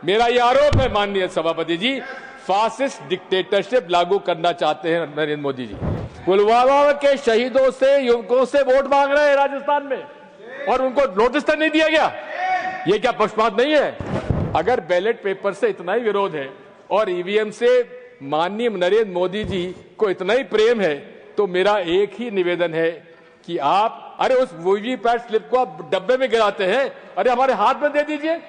मेरा ये आरोप है माननीय सभापति जी, फासिस्ट डिक्टेटरशिप लागू करना चाहते हैं नरेंद्र मोदी जी। पुलवामा के शहीदों से, युवकों से वोट मांग रहे हैं राजस्थान में, और उनको नोटिस तक नहीं दिया गया। ये क्या पक्षपात नहीं है? अगर बैलेट पेपर से इतना ही विरोध है और ईवीएम से माननीय नरेंद्र मोदी जी को इतना ही प्रेम है, तो मेरा एक ही निवेदन है कि आप, अरे उस वीवीपैट स्लिप को आप डब्बे में गिराते हैं, अरे हमारे हाथ में दे दीजिए,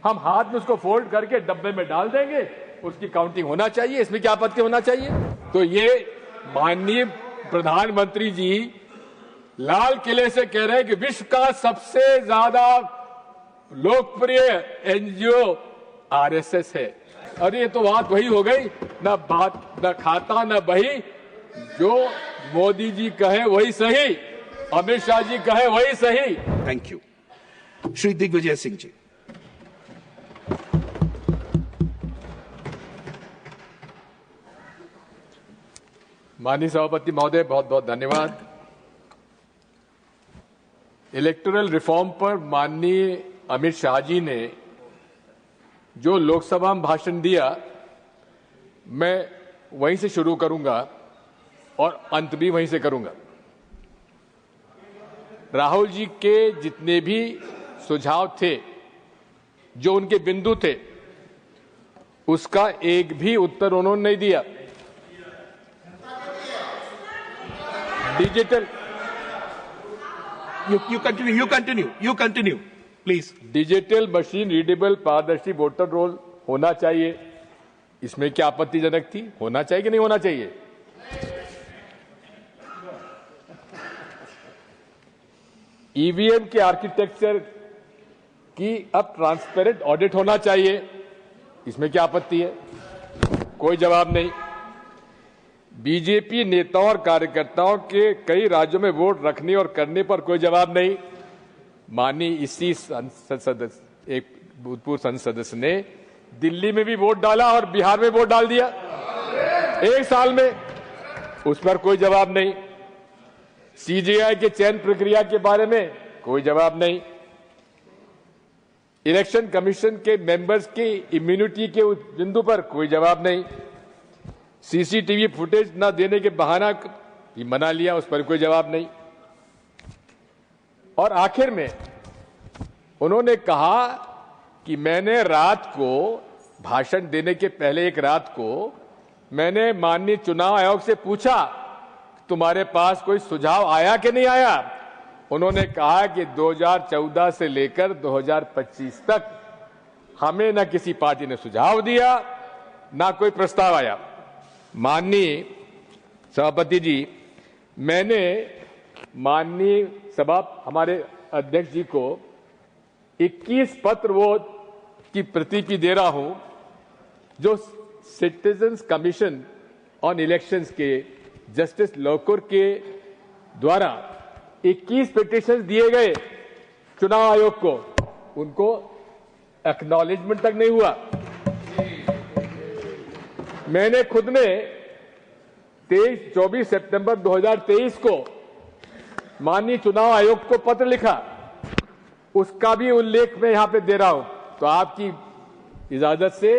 हम हाथ में उसको फोल्ड करके डब्बे में डाल देंगे, उसकी काउंटिंग होना चाहिए, इसमें क्या आपत्ति होना चाहिए? तो ये माननीय प्रधानमंत्री जी लाल किले से कह रहे हैं कि विश्व का सबसे ज्यादा लोकप्रिय एनजीओ आरएसएस है। अरे ये तो बात वही हो गई, ना बात ना खाता ना बही, जो मोदी जी कहे वही सही, अमित शाह जी कहे वही सही। Thank you. श्री दिग्विजय सिंह जी। माननीय सभापति महोदय, बहुत बहुत धन्यवाद। इलेक्टोरल रिफॉर्म पर माननीय अमित शाह जी ने जो लोकसभा में भाषण दिया, मैं वहीं से शुरू करूंगा और अंत भी वहीं से करूंगा। राहुल जी के जितने भी सुझाव थे, जो उनके बिंदु थे, उसका एक भी उत्तर उन्होंने नहीं दिया। Digital, you continue, please. Digital machine readable पारदर्शी वोटर रोल होना चाहिए, इसमें क्या आपत्तिजनक थी? होना चाहिए कि नहीं होना चाहिए? ईवीएम के आर्किटेक्चर की अब ट्रांसपेरेंट ऑडिट होना चाहिए, इसमें क्या आपत्ति है? कोई जवाब नहीं। बीजेपी नेताओं और कार्यकर्ताओं के कई राज्यों में वोट रखने और करने पर कोई जवाब नहीं। माननीय इसी संसद सदस्य, एक भूतपूर्व संसद सदस्य ने दिल्ली में भी वोट डाला और बिहार में वोट डाल दिया एक साल में, उस पर कोई जवाब नहीं। सीजेआई के चयन प्रक्रिया के बारे में कोई जवाब नहीं। इलेक्शन कमीशन के मेंबर्स की इम्यूनिटी के बिंदु पर कोई जवाब नहीं। सीसीटीवी फुटेज न देने के बहाना मना लिया, उस पर कोई जवाब नहीं। और आखिर में उन्होंने कहा कि मैंने रात को, भाषण देने के पहले एक रात को, मैंने माननीय चुनाव आयोग से पूछा तुम्हारे पास कोई सुझाव आया कि नहीं आया। उन्होंने कहा कि 2014 से लेकर 2025 तक हमें न किसी पार्टी ने सुझाव दिया, ना कोई प्रस्ताव आया। माननीय सभापति जी, मैंने माननीय हमारे अध्यक्ष जी को 21 पत्र वो की प्रति दे रहा हूं, जो सिटीजन्स कमीशन ऑन इलेक्शंस के जस्टिस लोकुर के द्वारा 21 पिटीशन दिए गए चुनाव आयोग को, उनको एक्नॉलेजमेंट तक नहीं हुआ। मैंने खुद ने 24 सितंबर 2023 को माननीय चुनाव आयोग को पत्र लिखा, उसका भी उल्लेख मैं यहां पे दे रहा हूं। तो आपकी इजाजत से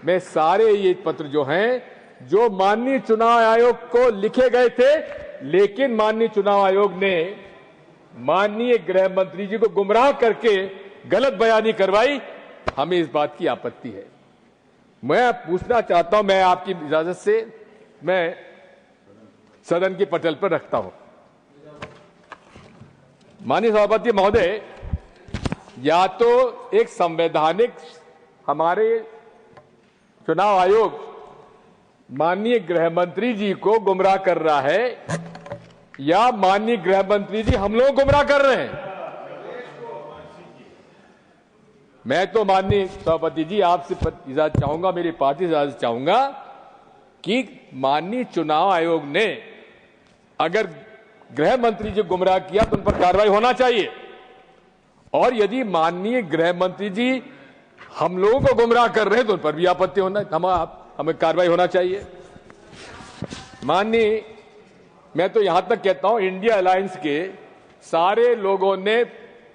मैं सारे ये पत्र जो हैं, जो माननीय चुनाव आयोग को लिखे गए थे, लेकिन माननीय चुनाव आयोग ने माननीय गृह मंत्री जी को गुमराह करके गलत बयानी करवाई, हमें इस बात की आपत्ति है। मैं पूछना चाहता हूं, मैं आपकी इजाजत से मैं सदन के पटल पर रखता हूं। माननीय सभापति महोदय, या तो एक संवैधानिक हमारे चुनाव आयोग माननीय गृह मंत्री जी को गुमराह कर रहा है, या माननीय गृह मंत्री जी हम लोग गुमराह कर रहे हैं। मैं तो माननीय सभापति जी आपसे इजाजत चाहूंगा, मेरी पार्टी से इजाजत चाहूंगा कि माननीय चुनाव आयोग ने अगर गृह मंत्री जी गुमराह किया तो उन पर कार्रवाई होना चाहिए, और यदि माननीय गृह मंत्री जी हम लोगों को गुमराह कर रहे हैं तो उन पर भी आपत्ति होना, हमें कार्रवाई होना चाहिए। माननीय, मैं तो यहां तक कहता हूं, इंडिया अलायंस के सारे लोगों ने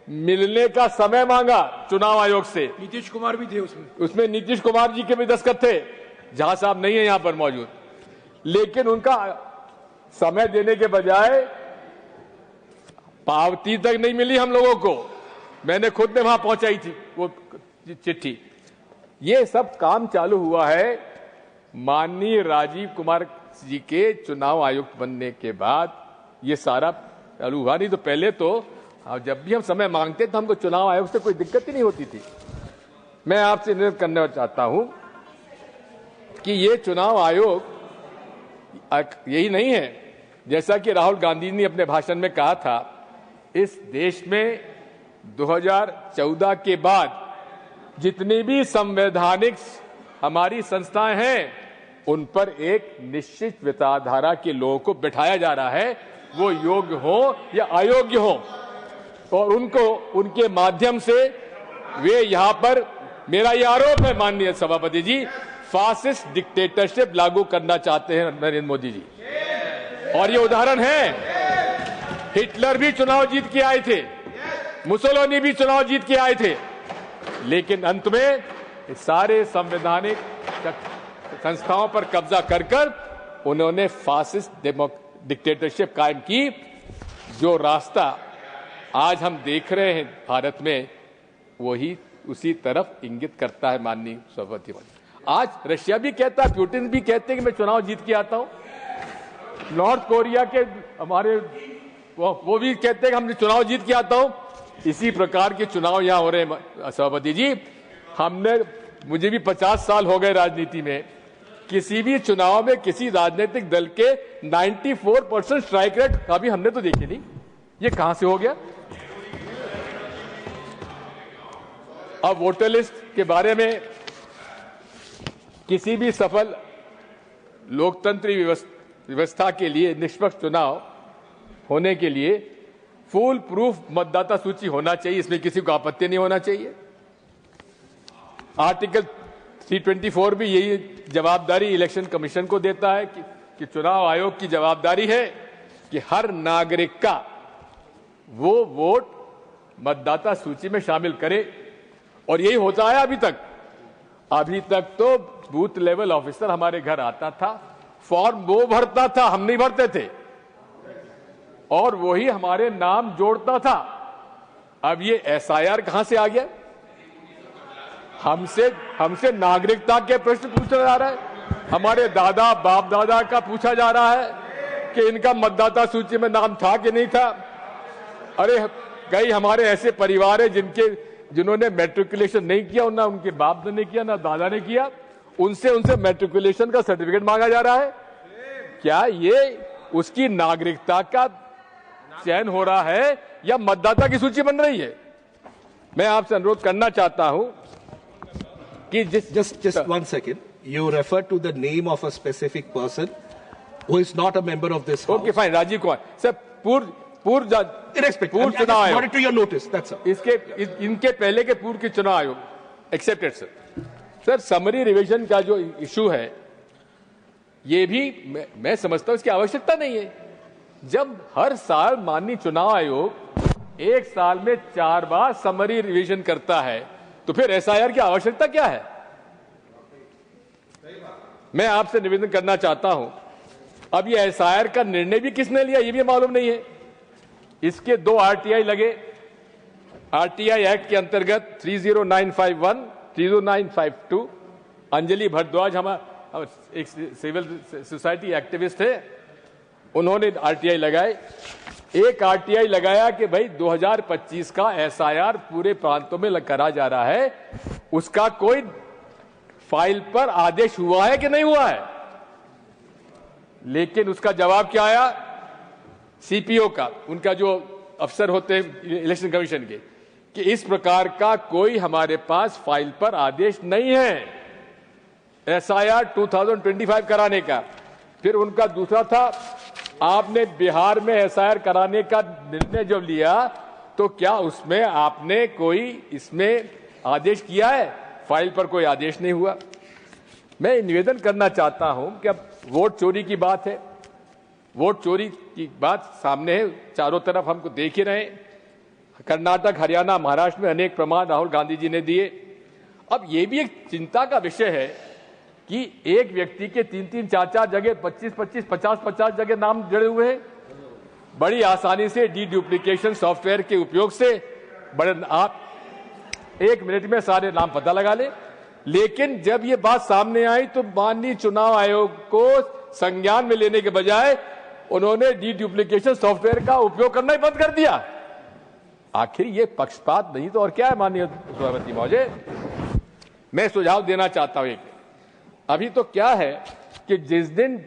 मिलने का समय मांगा चुनाव आयोग से। नीतीश कुमार भी थे उसमें नीतीश कुमार जी के भी दस्तखत थे। झा साहब नहीं है यहां पर मौजूद, लेकिन उनका समय देने के बजाय पावती तक नहीं मिली हम लोगों को। मैंने खुद ने वहां पहुंचाई थी वो चिट्ठी। ये सब काम चालू हुआ है माननीय राजीव कुमार जी के चुनाव आयुक्त बनने के बाद। ये सारा चालू हुआ, नहीं तो पहले तो जब भी हम समय मांगते तो हमको चुनाव आयोग से कोई दिक्कत ही नहीं होती थी। मैं आपसे निवेदन करना चाहता हूं कि ये चुनाव आयोग यही नहीं है, जैसा कि राहुल गांधी ने अपने भाषण में कहा था, इस देश में 2014 के बाद जितनी भी संवैधानिक हमारी संस्थाएं हैं उन पर एक निश्चित विचारधारा के लोगों को बिठाया जा रहा है, वो योग्य हो या अयोग्य हो, और उनको उनके माध्यम से वे यहां पर, मेरा ये आरोप है माननीय सभापति जी, फासिस्ट डिक्टेटरशिप लागू करना चाहते हैं नरेंद्र मोदी जी। और ये उदाहरण है, हिटलर भी चुनाव जीत के आए थे, मुसोलिनी भी चुनाव जीत के आए थे, लेकिन अंत में सारे संवैधानिक संस्थाओं पर कब्जा कर उन्होंने फासिस्ट डिक्टेटरशिप कायम की। जो रास्ता आज हम देख रहे हैं भारत में, वही उसी तरफ इंगित करता है माननीय सभापति। आज रशिया भी कहता है, पुतिन भी कहते हैं कि मैं चुनाव जीत के आता हूं। नॉर्थ कोरिया के हमारे वो भी कहते हैं कि हम चुनाव जीत के आता हूं। इसी प्रकार के चुनाव यहां हो रहे हैं सभापति जी। मुझे भी 50 साल हो गए राजनीति में, किसी भी चुनाव में किसी राजनीतिक दल के 94% स्ट्राइक रेट अभी हमने तो देखी नहीं। ये कहां से हो गया? अब वोटर लिस्ट के बारे में किसी भी सफल लोकतंत्री व्यवस्था के लिए, निष्पक्ष चुनाव होने के लिए फुल प्रूफ मतदाता सूची होना चाहिए, इसमें किसी को आपत्ति नहीं होना चाहिए। आर्टिकल 324 भी यही जवाबदारी इलेक्शन कमीशन को देता है कि चुनाव आयोग की जवाबदारी है कि हर नागरिक का वो वोट मतदाता सूची में शामिल करे, और यही होता है अभी तक। अभी तक तो बूथ लेवल ऑफिसर हमारे घर आता था, फॉर्म वो भरता था, हम नहीं भरते थे, और वही हमारे नाम जोड़ता था। अब ये एसआईआर कहां से आ गया? हमसे नागरिकता के प्रश्न पूछा जा रहा है, हमारे दादा बाप दादा का पूछा जा रहा है कि इनका मतदाता सूची में नाम था कि नहीं था। अरे कई हमारे ऐसे परिवार है जिन्होंने मैट्रिकुलेशन नहीं किया, ना उनके बाप ने किया ना दादा ने किया, उनसे मैट्रिकुलेशन का सर्टिफिकेट मांगा जा रहा है। क्या ये उसकी नागरिकता का चयन हो रहा है या मतदाता की सूची बन रही है? मैं आपसे अनुरोध करना चाहता हूं कि just 1 second. You refer to the name of a specific person who is not a member of this house. Okay, fine. Rajeev Kumar sir, पूर्व चुनाव आयोग, brought it to your notice. That's all. इनके पहले के पूर्व के चुनाव आयोग एक्सेप्टेड सर। समरी रिवीजन का जो इशू है, ये भी मैं समझता हूं इसकी आवश्यकता नहीं है। जब हर साल माननीय चुनाव आयोग एक साल में 4 बार समरी रिवीजन करता है, तो फिर एसआईआर की आवश्यकता क्या है? मैं आपसे निवेदन करना चाहता हूं, अब ये एसआईआर का निर्णय भी किसने लिया ये भी मालूम नहीं है। इसके 2 आरटीआई लगे। आरटीआई एक्ट के अंतर्गत 30951, 30952। अंजलि भारद्वाज हमारा एक सिविल सोसाइटी एक्टिविस्ट है, उन्होंने आरटीआई लगाए। एक आरटीआई लगाया कि भाई 2025 का एसआईआर पूरे प्रांतों में करा जा रहा है, उसका कोई फाइल पर आदेश हुआ है कि नहीं हुआ है। लेकिन उसका जवाब क्या आया सीपीओ का, उनका जो अफसर होते हैं इलेक्शन कमीशन के, कि इस प्रकार का कोई हमारे पास फाइल पर आदेश नहीं है एसआईआर 2025 कराने का। फिर उनका दूसरा था, आपने बिहार में एसआईआर कराने का निर्णय जब लिया तो क्या उसमें आपने कोई इसमें आदेश किया है? फाइल पर कोई आदेश नहीं हुआ। मैं निवेदन करना चाहता हूं कि अब वोट चोरी की बात है, वोट चोरी की बात सामने है, चारों तरफ हमको देख ही रहे। कर्नाटक, हरियाणा, महाराष्ट्र में अनेक प्रमाण राहुल गांधी जी ने दिए। अब ये भी एक चिंता का विषय है कि एक व्यक्ति के 3-3, 4-4 जगह 25-25, 50-50 जगह नाम जुड़े हुए हैं। बड़ी आसानी से डुप्लीकेशन सॉफ्टवेयर के उपयोग से बड़े आप 1 मिनट में सारे नाम पता लगा ले। लेकिन जब ये बात सामने आई तो माननीय चुनाव आयोग को संज्ञान में लेने के बजाय उन्होंने डुप्लीकेशन सॉफ्टवेयर का उपयोग करना ही बंद कर दिया। आखिर ये पक्षपात नहीं तो और क्या है माननीय सभापति महोदय। मैं सुझाव देना चाहता हूं एक, अभी तो क्या है कि जिस दिन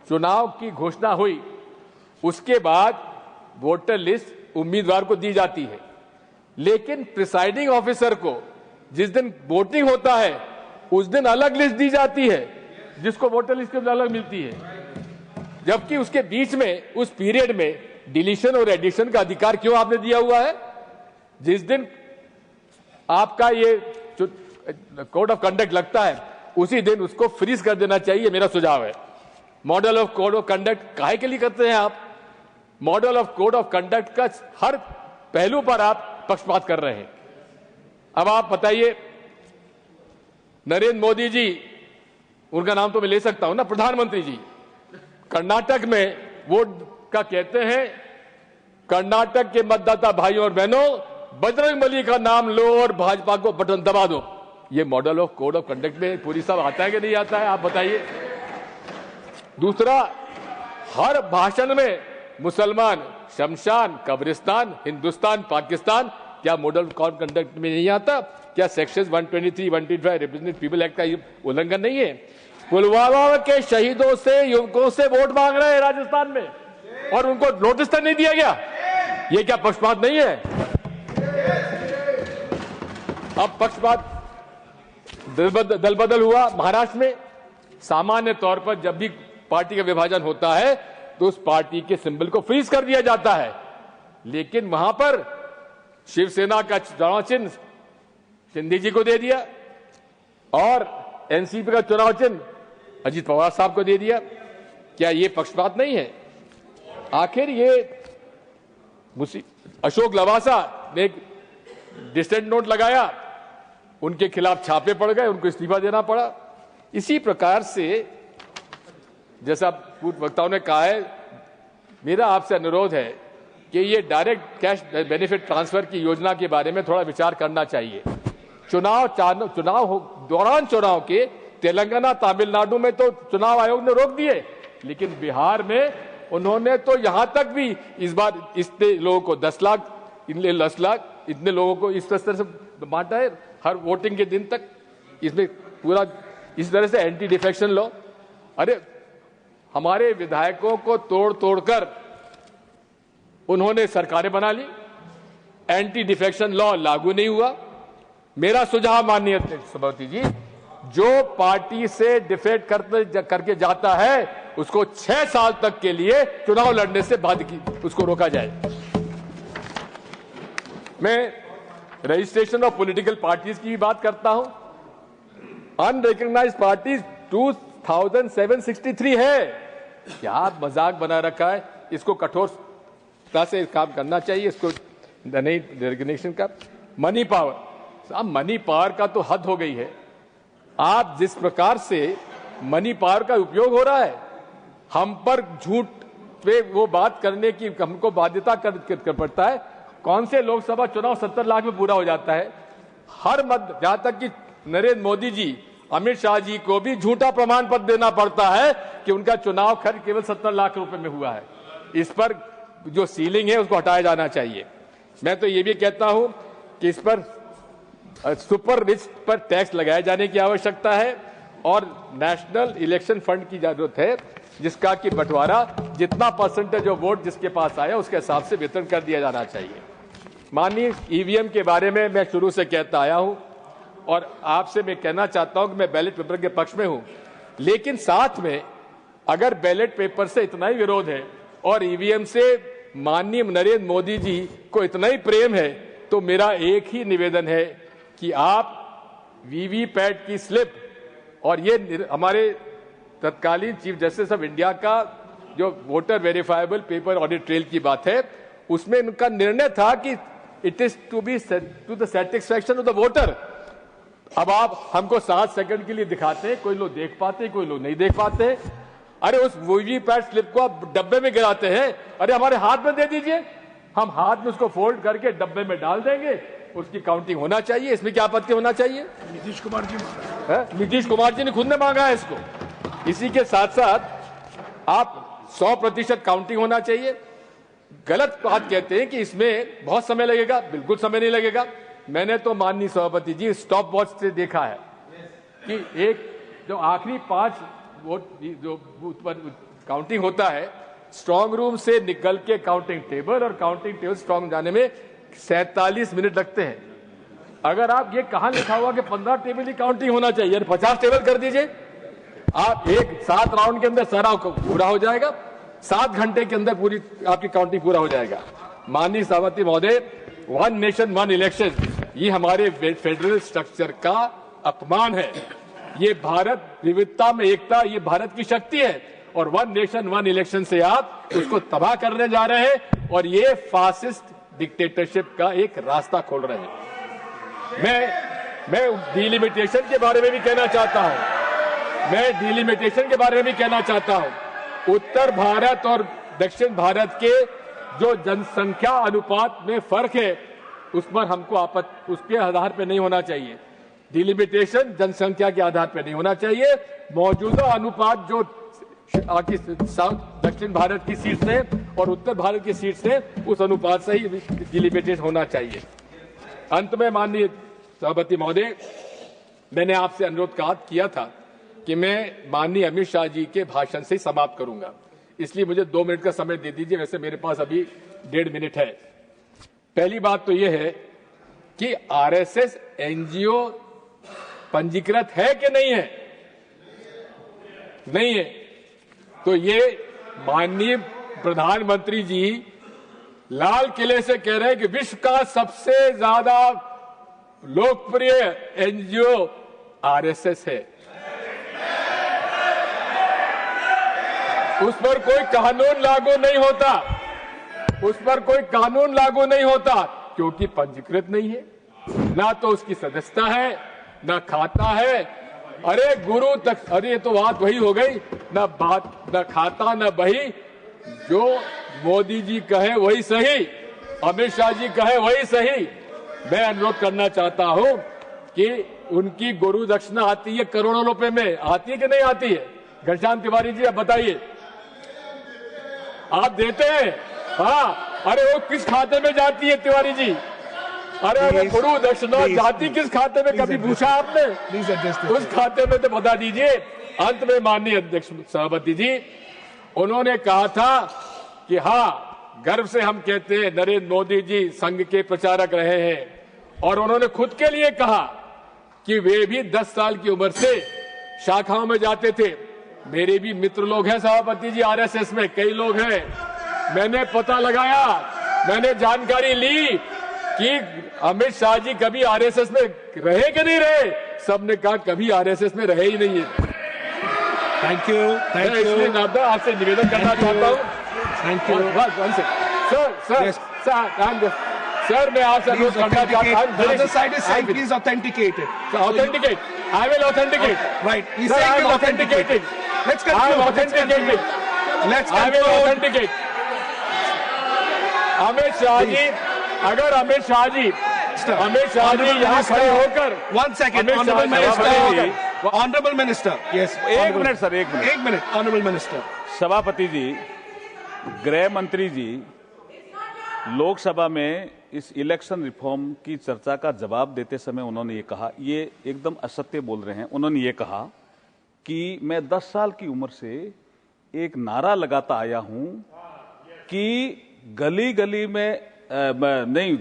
चुनाव की घोषणा हुई उसके बाद वोटर लिस्ट उम्मीदवार को दी जाती है, लेकिन प्रिसाइडिंग ऑफिसर को जिस दिन वोटिंग होता है उस दिन अलग लिस्ट दी जाती है जिसको वोटर लिस्ट के अलग मिलती है, जबकि उसके बीच में उस पीरियड में डिलीशन और एडिशन का अधिकार क्यों आपने दिया हुआ है? जिस दिन आपका ये कोड ऑफ कंडक्ट लगता है उसी दिन उसको फ्रीज कर देना चाहिए, मेरा सुझाव है। Model of code of conduct काहे के लिए करते हैं आप? Model of code of conduct का हर पहलू पर आप पक्षपात कर रहे हैं। अब आप बताइए, नरेंद्र मोदी जी, उनका नाम तो मैं ले सकता हूं ना, प्रधानमंत्री जी कर्नाटक में वोट का कहते हैं, कर्नाटक के मतदाता भाइयों और बहनों बजरंगबली का नाम लो और भाजपा को बटन दबा दो। ये model of code of conduct में पूरी सब आता है कि नहीं आता है, आप बताइए। दूसरा, हर भाषण में मुसलमान, शमशान, कब्रिस्तान, हिंदुस्तान, पाकिस्तान, क्या मॉडल कोड ऑफ कंडक्ट में नहीं आता? क्या सेक्शन 123, 125 रिप्रेजेंटेटिव पीपल एक्ट का उल्लंघन नहीं है? पुलवामा के शहीदों से, युवकों से वोट मांग रहे हैं राजस्थान में और उनको नोटिस तक नहीं दिया गया। ये क्या पक्षपात नहीं है? अब पक्षपात दल बदल हुआ महाराष्ट्र में। सामान्य तौर पर जब भी पार्टी का विभाजन होता है तो उस पार्टी के सिंबल को फ्रीज कर दिया जाता है, लेकिन वहां पर शिवसेना का चुनाव चिन्ह शिंदे जी को दे दिया और एनसीपी का चुनाव चिन्ह अजीत पवार साहब को दे दिया। क्या ये पक्षपात नहीं है? आखिर ये अशोक लवासा ने एक डिसेंट नोट लगाया, उनके खिलाफ छापे पड़ गए, उनको इस्तीफा देना पड़ा। इसी प्रकार से जैसा पूर्व वक्ताओं ने कहा है, मेरा आपसे अनुरोध है कि ये डायरेक्ट कैश बेनिफिट ट्रांसफर की योजना के बारे में थोड़ा विचार करना चाहिए। दौरान चुनाव के तेलंगाना, तमिलनाडु में तो चुनाव आयोग ने रोक दिए, लेकिन बिहार में उन्होंने तो यहां तक भी इस बार इतने लोगों को 10 लाख, इतने 10 लाख, इतने लोगों को इस तरह से बांटा है हर वोटिंग के दिन तक। इसमें पूरा इस तरह से एंटी डिफेक्शन लॉ, अरे हमारे विधायकों को तोड़ तोड़कर उन्होंने सरकारें बना ली, एंटी डिफेक्शन लॉ लागू नहीं हुआ। मेरा सुझाव माननीय सभापति जी, जो पार्टी से डिफेक्ट करके जाता है उसको 6 साल तक के लिए चुनाव लड़ने से उसको रोका जाए। मैं रजिस्ट्रेशन ऑफ पॉलिटिकल पार्टीज की भी बात करता हूं। अनरिकॉग्नाइज्ड पार्टीज 2763 है। क्या मजाक बना रखा है? इसको कठोरता से काम करना चाहिए, इसको नहीं रिकॉग्निशन का। मनी पावर, अब मनी पावर का तो हद हो गई है। आप जिस प्रकार से मनी पावर का उपयोग हो रहा है, हम पर झूठ पे वो बात करने की हमको बाध्यता कर पड़ता है। कौन से लोकसभा चुनाव 70 लाख में पूरा हो जाता है? हर मत, जहां तक कि नरेंद्र मोदी जी, अमित शाह जी को भी झूठा प्रमाण पत्र देना पड़ता है कि उनका चुनाव खर्च केवल 70 लाख रुपए में हुआ है। इस पर जो सीलिंग है उसको हटाया जाना चाहिए। मैं तो ये भी कहता हूं कि इस पर सुपर रिच पर टैक्स लगाए जाने की आवश्यकता है और नेशनल इलेक्शन फंड की जरूरत है, जिसका कि बंटवारा जितना परसेंटेज ऑफ वोट जिसके पास आया उसके हिसाब से वितरण कर दिया जाना चाहिए। माननीय ईवीएम के बारे में मैं शुरू से कहता आया हूं और आपसे मैं कहना चाहता हूं कि मैं बैलेट पेपर के पक्ष में हूं, लेकिन साथ में अगर बैलेट पेपर से इतना ही विरोध है और ईवीएम से माननीय नरेंद्र मोदी जी को इतना ही प्रेम है, तो मेरा एक ही निवेदन है कि आप वीवीपैट की स्लिप और ये हमारे तत्कालीन चीफ जस्टिस ऑफ इंडिया का जो voter verifiable paper audit trail की बात है, उसमें उनका निर्णय था कि it is to be to the satisfaction of the voter. अब आप हमको 7 सेकंड के लिए दिखाते हैं, कोई लोग देख पाते हैं, कोई लोग नहीं देख पाते। अरे उस वीवीपैट स्लिप को आप डब्बे में गिराते हैं, अरे हमारे हाथ में दे दीजिए, हम हाथ में उसको फोल्ड करके डब्बे में डाल देंगे, उसकी काउंटिंग होना चाहिए। इसमें क्या आपत्ति होना चाहिए? नीतीश कुमार जी नीतीश कुमार जी ने खुद ने मांगा है इसको। इसी के साथ साथ आप 100% काउंटिंग होना चाहिए। गलत बात कहते हैं कि इसमें बहुत समय लगेगा, बिल्कुल समय नहीं लगेगा। मैंने तो माननीय सभापति जी स्टॉप वॉच से देखा है कि एक जो आखिरी 5 वोट जो बूथ पर काउंटिंग होता है, स्ट्रांग रूम से निकल के काउंटिंग टेबल और काउंटिंग टेबल स्ट्रांग जाने में 47 मिनट लगते हैं। अगर आप ये कहां लिखा हुआ कि 15 टेबल ही काउंटिंग होना चाहिए, 50 टेबल कर दीजिए, आप 7 राउंड के अंदर सारा पूरा हो जाएगा, 7 घंटे के अंदर पूरी आपकी काउंटिंग पूरा हो जाएगा। माननीय सभापति महोदय, 1 नेशन 1 इलेक्शन, ये हमारे फेडरल स्ट्रक्चर का अपमान है। ये भारत विविधता में एकता, ये भारत की शक्ति है, और 1 नेशन 1 इलेक्शन से आप उसको तबाह करने जा रहे हैं और ये फासिस्ट डिक्टेटरशिप का एक रास्ता खोल रहे हैं। मैं डिलिमिटेशन के बारे में भी कहना चाहता हूं। उत्तर भारत और दक्षिण भारत के जो जनसंख्या अनुपात में फर्क है, उस पर हमको उसके आधार पर नहीं होना चाहिए। डिलिमिटेशन जनसंख्या के आधार पर नहीं होना चाहिए। मौजूदा अनुपात जो दक्षिण भारत की सीट से और उत्तर भारत की सीट से, उस अनुपात से ही डिलिमिटेशन होना चाहिए। अंत में माननीय सभापति महोदय, मैंने आपसे अनुरोध किया था कि मैं माननीय अमित शाह जी के भाषण से समाप्त करूंगा, इसलिए मुझे 2 मिनट का समय दे दीजिए। वैसे मेरे पास अभी 1.5 मिनट है। पहली बात तो यह है कि आरएसएस एनजीओ पंजीकृत है कि नहीं है? नहीं है। तो ये माननीय प्रधानमंत्री जी लाल किले से कह रहे हैं कि विश्व का सबसे ज्यादा लोकप्रिय एनजीओ आरएसएस है। उस पर कोई कानून लागू नहीं होता, क्योंकि पंजीकृत नहीं है, ना तो उसकी सदस्यता है, ना खाता है। अरे गुरु तक, अरे ये तो बात वही हो गई, ना खाता ना बही। जो मोदी जी कहे वही सही, अमित शाह जी कहे वही सही। मैं अनुरोध करना चाहता हूं कि उनकी गुरु दक्षिणा आती है करोड़ों रुपए में, आती है कि नहीं आती है? घनश्याम तिवारी जी आप बताइए, आप देते हैं? हाँ। अरे वो किस खाते में जाती है तिवारी जी? अरे वो गुरु दक्षिणा जाती किस खाते में, कभी पूछा आपने? उस खाते में तो बता दीजिए। अंत में माननीय अध्यक्ष सभापति जी, उन्होंने कहा था कि हाँ, गर्व से हम कहते हैं नरेंद्र मोदी जी संघ के प्रचारक रहे हैं, और उन्होंने खुद के लिए कहा कि वे भी 10 साल की उम्र से शाखाओं में जाते थे। मेरे भी मित्र लोग हैं सभापति जी आरएसएस में, कई लोग हैं। मैंने पता लगाया, मैंने जानकारी ली कि अमित शाह जी कभी आरएसएस में रहे कि नहीं रहे। सबने कहा कभी आरएसएस में रहे ही नहीं है। Thank you. इसलिए नादा आपसे निवेदन करना चाहता हूँ। थैंक यू सर, मैं आपसे अनुरोध करना चाहता हूँ। The side is saying please authenticate it. Authenticate. I will authenticate. Right. He's Sir, I saying am will authenticate. authenticating. Let's I am conclude. authenticating. I will authenticate. Amit Shah ji, अगर अमित शाह जी यहाँ खड़े होकर, 1 second, honorable minister. Honorable minister. Yes. 1 minute sir, 1 minute. 1 minute, honorable minister. सभापति जी, गृह मंत्री जी लोकसभा में इस election reform की चर्चा का जवाब देते समय उन्होंने ये कहा, ये एकदम असत्य बोल रहे हैं। उन्होंने ये कहा कि मैं 10 साल की उम्र से एक नारा लगाता आया हूं कि गली गली में नहीं,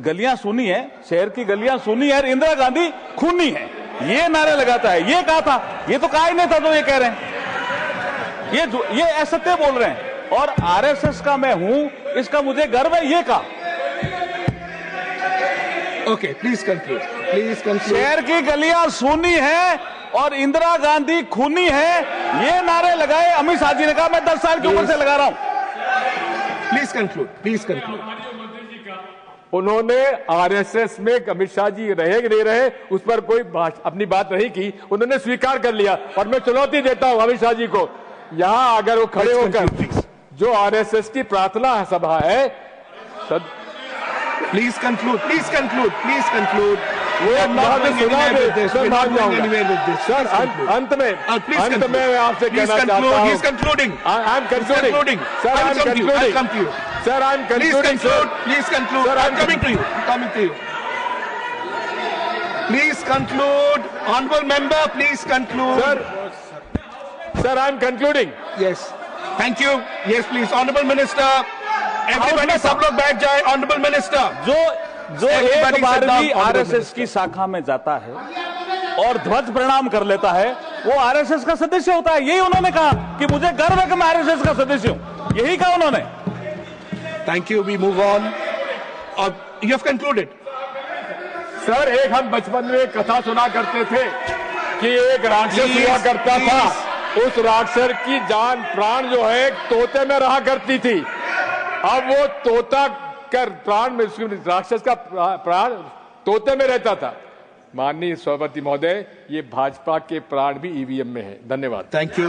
गलियां सुनी है, शहर की गलियां सुनी है, इंदिरा गांधी खूनी है, ये नारे लगाता है। ये कहा था, ये तो कहा ही नहीं था जो ये कह रहे हैं। ये असत्य बोल रहे हैं। और आरएसएस का मैं हूं, इसका मुझे गर्व है, ये कहा। Okay, please conclude, please conclude. शहर की गलियां सुनी है और इंदिरा गांधी खूनी है, ये नारे लगाए अमित शाह जी ने कहा। मैं 10 साल की उम्र से लगा रहा हूं। Please conclude, please conclude. उन्होंने आरएसएस में अमित शाह जी रहे कि नहीं रहे उस पर कोई अपनी बात नहीं की, उन्होंने स्वीकार कर लिया। और मैं चुनौती देता हूं अमित शाह जी को, यहां अगर वो खड़े होकर जो आरएसएस की प्रार्थना सभा है, please conclude, please conclude, please conclude. वो सर अंत में मैं आपसे कहना चाहता हूं, He's concluding. I am concluding sir, I am concluding sir, I am concluding sir, Please conclude. I'm coming to you. Coming to you. Please conclude. Honorable member, please conclude. Sir, I am concluding. Yes. Thank you. Yes, please. Honorable Minister. Everybody, सब लोग बैठ जाए. Honorable Minister. जो एक बार भी RSS की शाखा में जाता है और ध्वज प्रणाम कर लेता है, वो आरएसएस का सदस्य होता है। यही उन्होंने कहा कि मुझे गर्व है कि मैं आरएसएस का सदस्य हूं, यही कहा उन्होंने। Thank you. We move on. You have concluded. Sir, एक हम बचपन में कथा सुना करते थे कि एक राक्षस हुआ करता था, उस राक्षस की जान प्राण जो है तोते में रहा करती थी। अब वो तोता कर प्राण में, राक्षस का प्राण तोते में रहता था। माननीय सभापति महोदय, ये भाजपा के प्राण भी ईवीएम में है। धन्यवाद। Thank you.